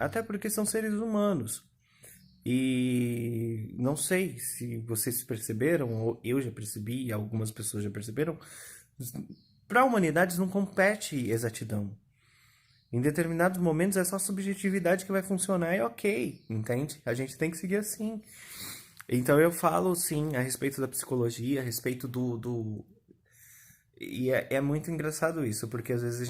Até porque são seres humanos. E não sei se vocês perceberam, ou eu já percebi, e algumas pessoas já perceberam, para a humanidade não compete exatidão. Em determinados momentos é só subjetividade que vai funcionar e ok, entende? A gente tem que seguir assim. Então eu falo sim a respeito da psicologia, a respeito do. E é muito engraçado isso, porque às vezes a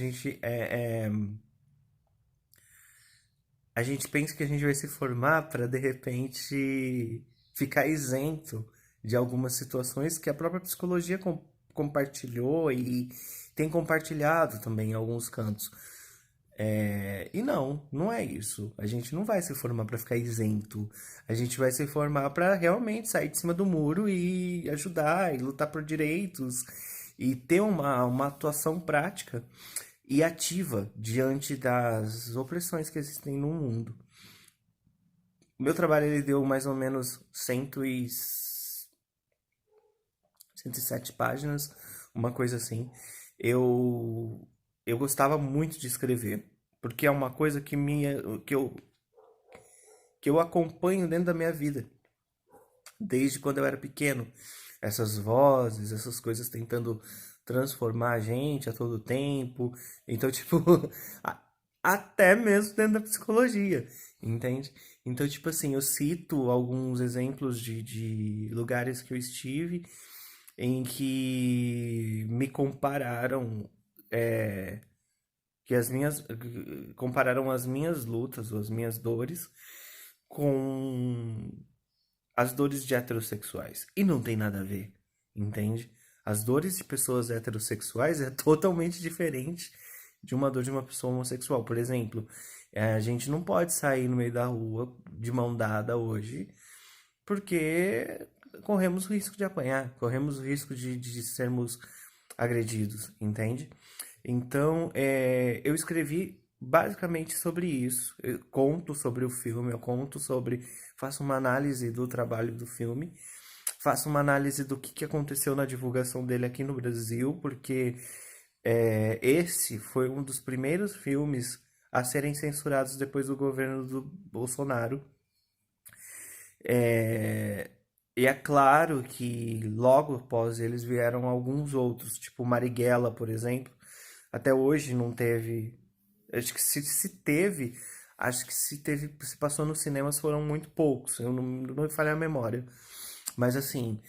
gente pensa que a gente vai se formar para de repente ficar isento de algumas situações que a própria psicologia compartilhou e tem compartilhado também em alguns cantos. E não, não é isso. A gente não vai se formar para ficar isento. A gente vai se formar para realmente sair de cima do muro e ajudar e lutar por direitos e ter uma atuação prática e ativa diante das opressões que existem no mundo. O meu trabalho ele deu mais ou menos 107 páginas, uma coisa assim. Eu eu gostava muito de escrever, porque é uma coisa que eu acompanho dentro da minha vida, desde quando eu era pequeno. Essas vozes, essas coisas tentando transformar a gente a todo tempo. Então, tipo, até mesmo dentro da psicologia, entende? Então, tipo assim, eu cito alguns exemplos de lugares que eu estive em que me compararam, que as minhas, compararam as minhas lutas ou as minhas dores com as dores de heterossexuais. E não tem nada a ver, entende? As dores de pessoas heterossexuais é totalmente diferente de uma dor de uma pessoa homossexual. Por exemplo, a gente não pode sair no meio da rua de mão dada hoje, porque corremos o risco de apanhar, corremos o risco de sermos agredidos, entende? Então, eu escrevi basicamente sobre isso. Eu conto sobre o filme, eu conto sobre. Faço uma análise do trabalho do filme, faço uma análise do que aconteceu na divulgação dele aqui no Brasil, porque esse foi um dos primeiros filmes a serem censurados depois do governo do Bolsonaro. É, e é claro que logo após eles vieram alguns outros, tipo Marighella, por exemplo. Até hoje não teve. Acho que se teve, acho que se teve, se passou nos cinemas foram muito poucos. Eu não me falha a memória. Mas assim,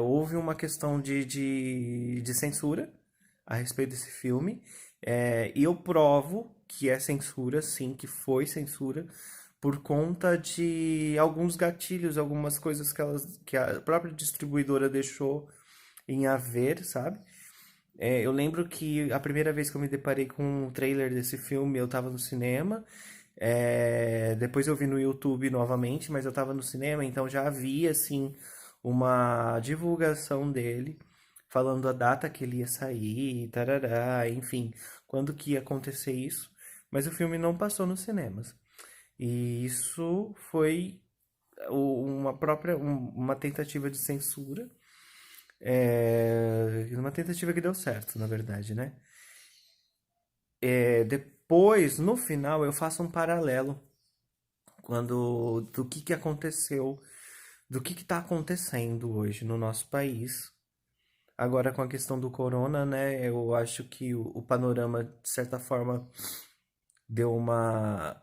houve uma questão de censura a respeito desse filme. E eu provo que é censura, sim, que foi censura, por conta de alguns gatilhos, algumas coisas que a própria distribuidora deixou em haver, sabe? Eu lembro que a primeira vez que eu me deparei com o trailer desse filme, eu tava no cinema. Depois eu vi no YouTube novamente, mas eu tava no cinema, então já havia, assim, uma divulgação dele, falando a data que ele ia sair, tarará, enfim, quando que ia acontecer isso. Mas o filme não passou nos cinemas. E isso foi uma tentativa de censura, uma tentativa que deu certo, na verdade, né? Depois, no final, eu faço um paralelo do que aconteceu, do que está acontecendo hoje no nosso país. Agora, com a questão do corona, né? Eu acho que o panorama, de certa forma, deu uma.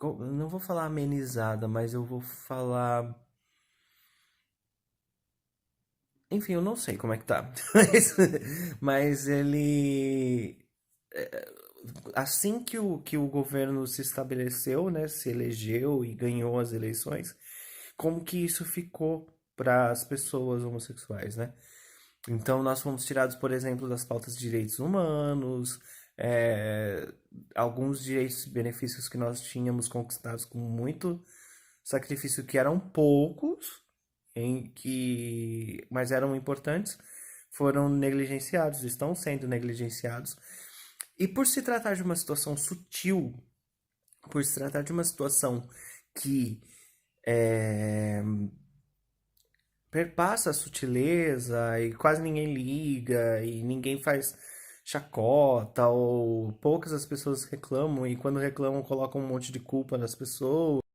Não vou falar amenizada, mas eu vou falar. Enfim, eu não sei como é que tá. Mas ele. Assim que o governo se estabeleceu, né, se elegeu e ganhou as eleições, como que isso ficou para as pessoas homossexuais, né? Então nós fomos tirados, por exemplo, das pautas de direitos humanos, é, alguns direitos e benefícios que nós tínhamos conquistados com muito sacrifício, que eram poucos, mas eram importantes, foram negligenciados, estão sendo negligenciados. E por se tratar de uma situação sutil, por se tratar de uma situação que é, perpassa a sutileza e quase ninguém liga e ninguém faz chacota ou poucas as pessoas reclamam e quando reclamam colocam um monte de culpa nas pessoas.